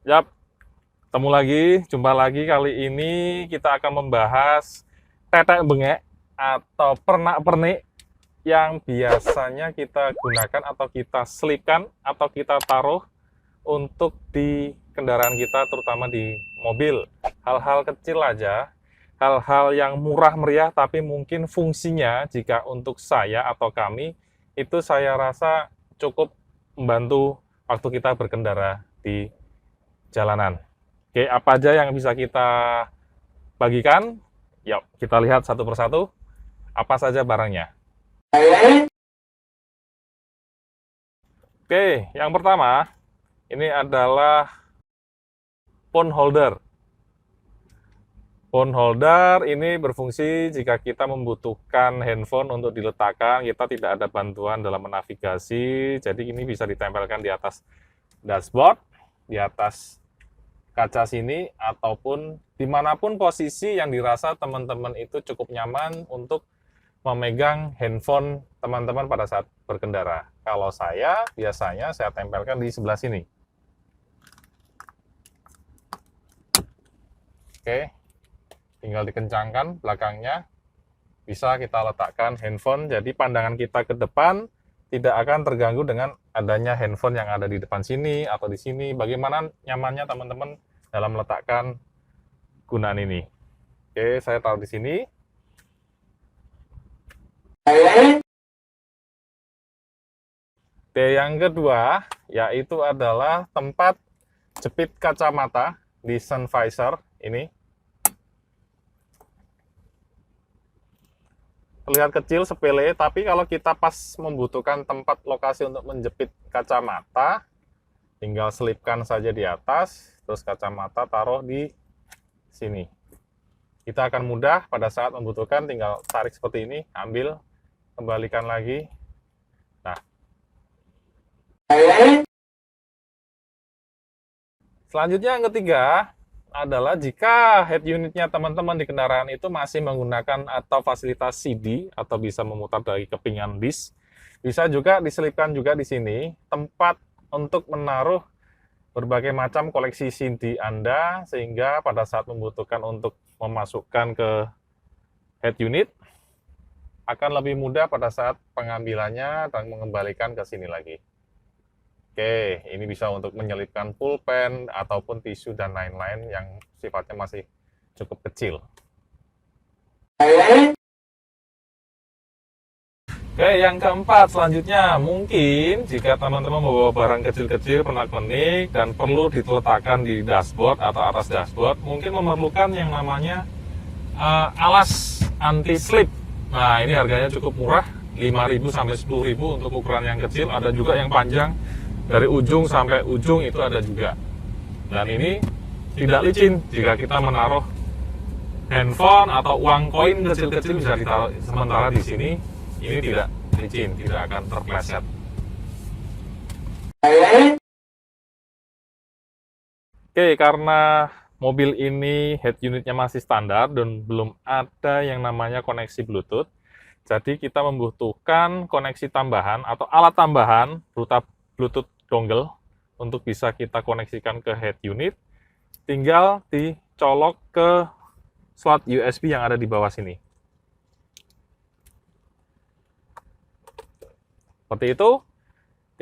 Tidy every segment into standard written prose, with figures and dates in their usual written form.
Yap, ketemu lagi, jumpa lagi. Kali ini kita akan membahas tetek bengek atau pernak-pernik yang biasanya kita gunakan atau kita selipkan atau kita taruh untuk di kendaraan kita, terutama di mobil. Hal-hal kecil aja, hal-hal yang murah meriah tapi mungkin fungsinya jika untuk saya atau kami itu saya rasa cukup membantu waktu kita berkendara di jalanan. Oke, apa aja yang bisa kita bagikan? Yuk, kita lihat satu persatu. Apa saja barangnya? Oke, yang pertama, ini adalah phone holder. Phone holder ini berfungsi jika kita membutuhkan handphone untuk diletakkan, kita tidak ada bantuan dalam menavigasi, jadi ini bisa ditempelkan di atas dashboard, di atas kaca sini, ataupun dimanapun posisi yang dirasa teman-teman itu cukup nyaman untuk memegang handphone teman-teman pada saat berkendara. Kalau saya, biasanya saya tempelkan di sebelah sini. Oke, tinggal dikencangkan belakangnya, bisa kita letakkan handphone, jadi pandangan kita ke depan tidak akan terganggu dengan adanya handphone yang ada di depan sini atau di sini. Bagaimana nyamannya teman-teman dalam meletakkan gunaan ini? Oke, saya taruh di sini. Oke, yang kedua yaitu adalah tempat jepit kacamata di sun visor ini. Terlihat kecil, sepele, tapi kalau kita pas membutuhkan tempat lokasi untuk menjepit kacamata, tinggal selipkan saja di atas, terus kacamata taruh di sini. Kita akan mudah pada saat membutuhkan, tinggal tarik seperti ini, ambil, kembalikan lagi. Nah, selanjutnya yang ketiga adalah jika head unitnya teman-teman di kendaraan itu masih menggunakan atau fasilitas CD atau bisa memutar dari kepingan disk, bisa juga diselipkan juga di sini tempat untuk menaruh berbagai macam koleksi CD Anda, sehingga pada saat membutuhkan untuk memasukkan ke head unit akan lebih mudah pada saat pengambilannya dan mengembalikan ke sini lagi. Oke, ini bisa untuk menyelipkan pulpen ataupun tisu dan lain-lain yang sifatnya masih cukup kecil. Oke, yang keempat selanjutnya, mungkin jika teman-teman membawa barang kecil-kecil pernak-pernik dan perlu diletakkan di dashboard atau atas dashboard, mungkin memerlukan yang namanya alas anti-slip. Nah, ini harganya cukup murah, 5.000 sampai 10.000 untuk ukuran yang kecil, ada juga yang panjang dari ujung sampai ujung itu ada juga. Dan ini tidak licin jika kita menaruh handphone atau uang koin kecil-kecil bisa ditaruh sementara di sini. Ini tidak licin, tidak akan terpleset. Oke, karena mobil ini head unitnya masih standar dan belum ada yang namanya koneksi Bluetooth, jadi kita membutuhkan koneksi tambahan atau alat tambahan berupa Bluetooth dongle untuk bisa kita koneksikan ke head unit. Tinggal dicolok ke slot USB yang ada di bawah sini. Seperti itu,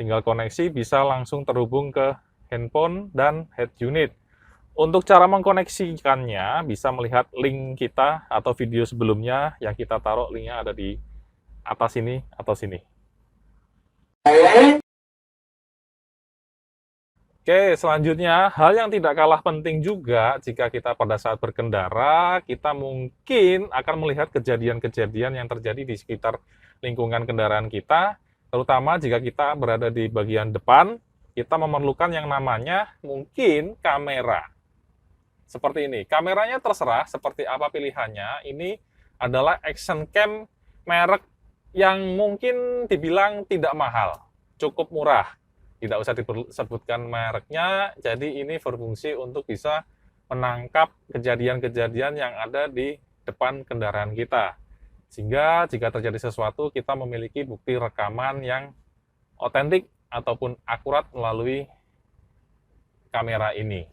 tinggal koneksi bisa langsung terhubung ke handphone dan head unit. Untuk cara mengkoneksikannya, bisa melihat link kita atau video sebelumnya yang kita taruh, linknya ada di atas sini atau sini. Oke, selanjutnya hal yang tidak kalah penting juga jika kita pada saat berkendara, kita mungkin akan melihat kejadian-kejadian yang terjadi di sekitar lingkungan kendaraan kita, terutama jika kita berada di bagian depan, kita memerlukan yang namanya mungkin kamera. Seperti ini, kameranya terserah seperti apa pilihannya, ini adalah action cam merek yang mungkin dibilang tidak mahal, cukup murah. Tidak usah disebutkan mereknya, jadi ini berfungsi untuk bisa menangkap kejadian-kejadian yang ada di depan kendaraan kita. Sehingga jika terjadi sesuatu, kita memiliki bukti rekaman yang otentik ataupun akurat melalui kamera ini.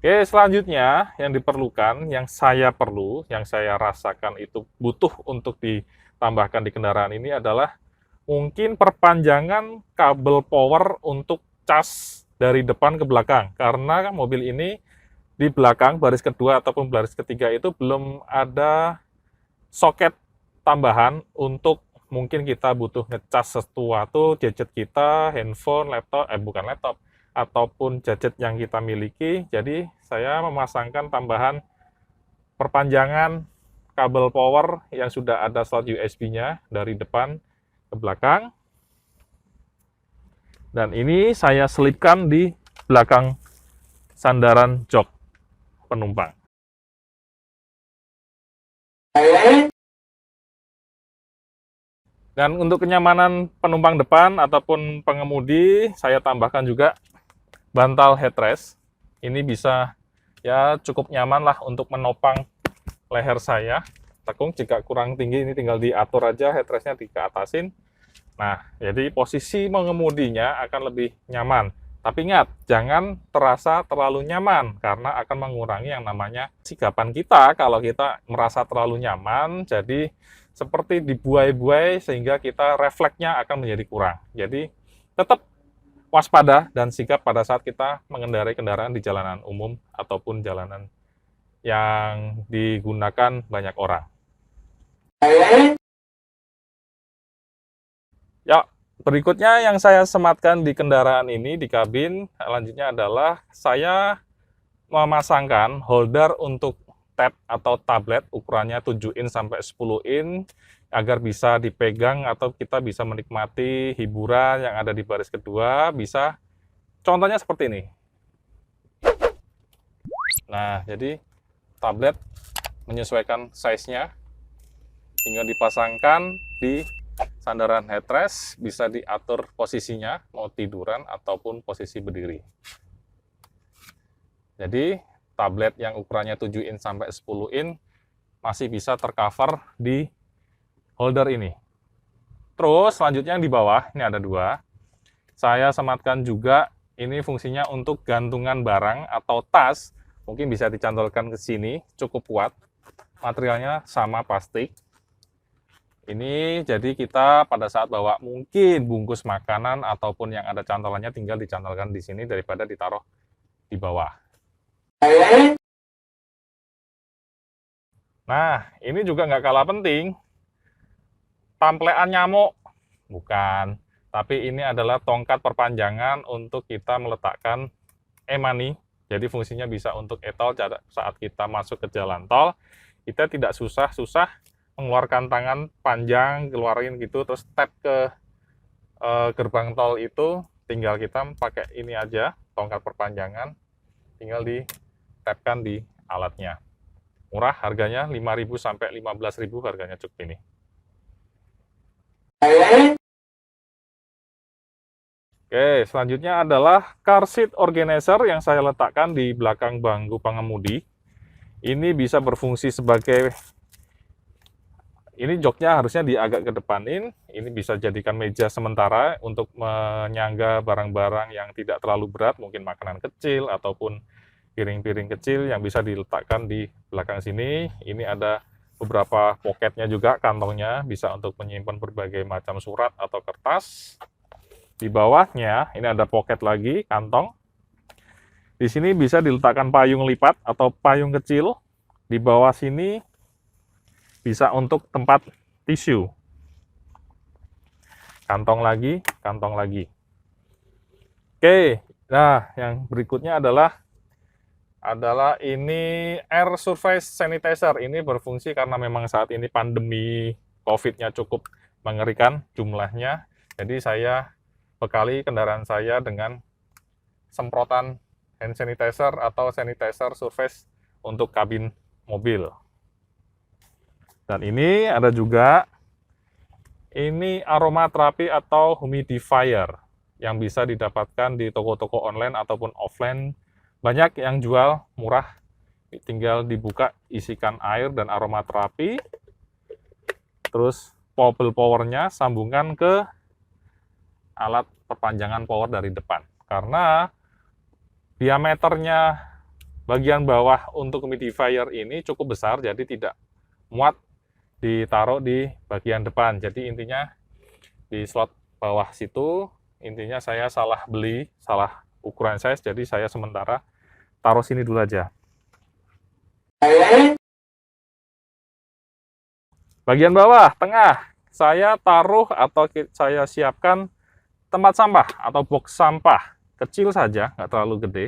Oke, selanjutnya yang diperlukan, yang saya rasakan itu butuh untuk ditambahkan di kendaraan ini adalah mungkin perpanjangan kabel power untuk cas dari depan ke belakang. Karena mobil ini di belakang baris kedua ataupun baris ketiga itu belum ada soket tambahan untuk mungkin kita butuh ngecas sesuatu, gadget kita, handphone, laptop, bukan laptop, ataupun gadget yang kita miliki. Jadi saya memasangkan tambahan perpanjangan kabel power yang sudah ada slot USB-nya dari depan ke belakang. Dan ini saya selipkan di belakang sandaran jok penumpang. Dan untuk kenyamanan penumpang depan ataupun pengemudi, saya tambahkan juga bantal headrest. Ini bisa ya cukup nyaman lah untuk menopang leher saya. Tekung jika kurang tinggi ini tinggal diatur aja headrestnya dikeatasin. Nah, jadi posisi mengemudinya akan lebih nyaman. Tapi ingat, jangan terasa terlalu nyaman karena akan mengurangi yang namanya sikapan kita kalau kita merasa terlalu nyaman. Jadi seperti dibuai-buai sehingga kita refleksnya akan menjadi kurang. Jadi tetap waspada dan sigap pada saat kita mengendarai kendaraan di jalanan umum ataupun jalanan yang digunakan banyak orang. Ya, berikutnya yang saya sematkan di kendaraan ini, di kabin, selanjutnya adalah saya memasangkan holder untuk tab atau tablet ukurannya 7 in sampai 10 in agar bisa dipegang atau kita bisa menikmati hiburan yang ada di baris kedua. Bisa contohnya seperti ini. Nah, jadi tablet menyesuaikan size-nya, tinggal dipasangkan di sandaran headrest, bisa diatur posisinya mau tiduran ataupun posisi berdiri. Jadi tablet yang ukurannya 7 in sampai 10 in masih bisa tercover di holder ini. Terus selanjutnya yang di bawah, ini ada dua. Saya sematkan juga, ini fungsinya untuk gantungan barang atau tas. Mungkin bisa dicantolkan ke sini, cukup kuat. Materialnya sama plastik. Ini jadi kita pada saat bawa mungkin bungkus makanan ataupun yang ada cantolannya tinggal dicantolkan di sini daripada ditaruh di bawah. Nah, ini juga nggak kalah penting. Tamplean nyamuk, bukan. Tapi ini adalah tongkat perpanjangan untuk kita meletakkan e-money. Jadi fungsinya bisa untuk e-tol saat kita masuk ke jalan tol. Kita tidak susah-susah mengeluarkan tangan panjang, keluarin gitu, terus tap ke gerbang tol itu. Tinggal kita pakai ini aja, tongkat perpanjangan. Tinggal di-tapkan di alatnya. Murah harganya 5.000 sampai 15.000 harganya cukup ini. Oke, selanjutnya adalah car seat organizer yang saya letakkan di belakang bangku pengemudi. Ini bisa berfungsi sebagai, ini joknya harusnya agak ke depanin. Ini bisa jadikan meja sementara untuk menyangga barang-barang yang tidak terlalu berat, mungkin makanan kecil ataupun piring-piring kecil yang bisa diletakkan di belakang sini. Ini ada beberapa poketnya juga, kantongnya bisa untuk menyimpan berbagai macam surat atau kertas. Di bawahnya ini ada poket lagi, kantong. Di sini bisa diletakkan payung lipat atau payung kecil. Di bawah sini bisa untuk tempat tisu. Kantong lagi, kantong lagi. Oke, nah yang berikutnya adalah ini air surface sanitizer. Ini berfungsi karena memang saat ini pandemi COVID-nya cukup mengerikan jumlahnya. Jadi saya bekali kendaraan saya dengan semprotan hand sanitizer atau sanitizer surface untuk kabin mobil. Dan ini ada juga ini aromaterapi atau humidifier yang bisa didapatkan di toko-toko online ataupun offline. Banyak yang jual murah, tinggal dibuka, isikan air dan aromaterapi, terus bubble powernya sambungkan ke alat perpanjangan power dari depan. Karena diameternya bagian bawah untuk humidifier ini cukup besar, jadi tidak muat ditaruh di bagian depan. Jadi intinya di slot bawah situ, intinya saya salah beli, salah ukuran size, jadi saya sementara taruh sini dulu aja. Bagian bawah, tengah, saya taruh atau saya siapkan tempat sampah atau box sampah. Kecil saja, nggak terlalu gede.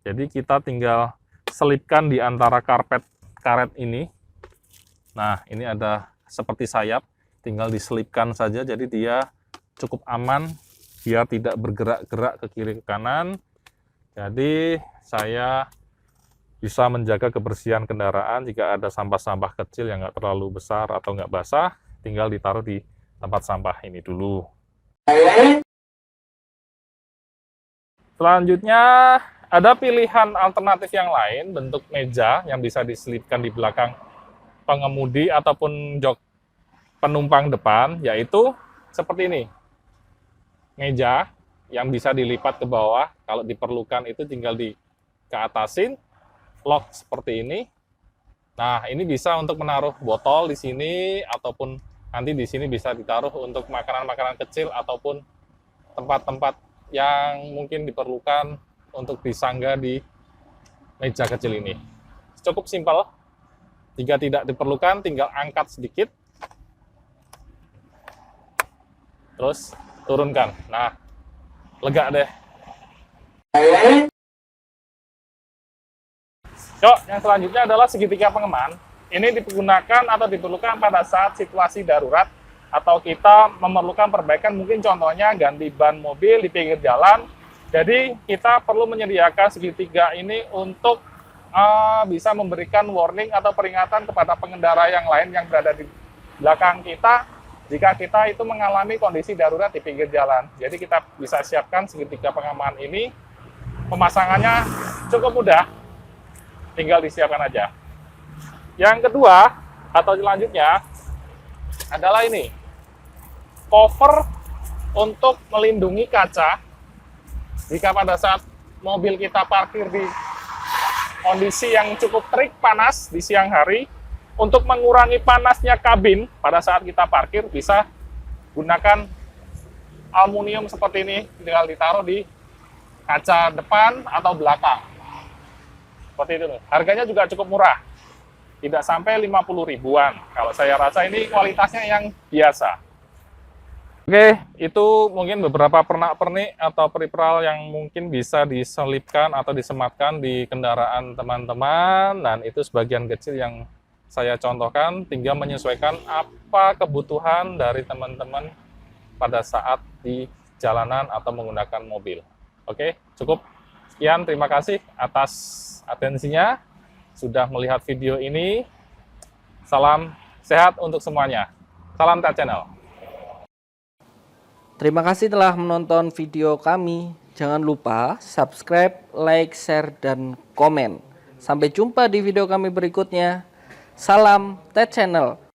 Jadi kita tinggal selipkan di antara karpet karet ini. Nah, ini ada seperti sayap, tinggal diselipkan saja, jadi dia cukup aman, biar tidak bergerak-gerak ke kiri ke kanan. Jadi saya bisa menjaga kebersihan kendaraan. Jika ada sampah-sampah kecil yang nggak terlalu besar atau nggak basah, tinggal ditaruh di tempat sampah ini dulu. Selanjutnya, ada pilihan alternatif yang lain, bentuk meja yang bisa diselipkan di belakang pengemudi ataupun jok penumpang depan, yaitu seperti ini. Meja yang bisa dilipat ke bawah, kalau diperlukan itu tinggal keatasin, lock seperti ini. Nah, ini bisa untuk menaruh botol di sini, ataupun nanti di sini bisa ditaruh untuk makanan-makanan kecil, ataupun tempat-tempat yang mungkin diperlukan untuk disanggah di meja kecil ini. Cukup simpel. Jika tidak diperlukan, tinggal angkat sedikit, terus turunkan. Nah, lega deh. Yuk, yang selanjutnya adalah segitiga pengeman. Ini digunakan atau diperlukan pada saat situasi darurat atau kita memerlukan perbaikan, mungkin contohnya ganti ban mobil di pinggir jalan. Jadi kita perlu menyediakan segitiga ini untuk bisa memberikan warning atau peringatan kepada pengendara yang lain yang berada di belakang kita jika kita itu mengalami kondisi darurat di pinggir jalan. Jadi kita bisa siapkan segitiga pengaman ini. Pemasangannya cukup mudah, tinggal disiapkan aja. Yang kedua atau selanjutnya adalah ini, cover untuk melindungi kaca jika pada saat mobil kita parkir di kondisi yang cukup terik panas di siang hari. Untuk mengurangi panasnya kabin pada saat kita parkir, bisa gunakan aluminium seperti ini, tinggal ditaruh di kaca depan atau belakang seperti itu. Harganya juga cukup murah, tidak sampai 50 ribuan. Kalau saya rasa ini kualitasnya yang biasa. Oke, itu mungkin beberapa pernak-pernik atau peripheral yang mungkin bisa diselipkan atau disematkan di kendaraan teman-teman, dan itu sebagian kecil yang saya contohkan, tinggal menyesuaikan apa kebutuhan dari teman-teman pada saat di jalanan atau menggunakan mobil. Oke, cukup. Sekian, terima kasih atas atensinya, sudah melihat video ini. Salam sehat untuk semuanya. Salam Tech Channel. Terima kasih telah menonton video kami. Jangan lupa subscribe, like, share, dan komen. Sampai jumpa di video kami berikutnya. Salam Tech Channel.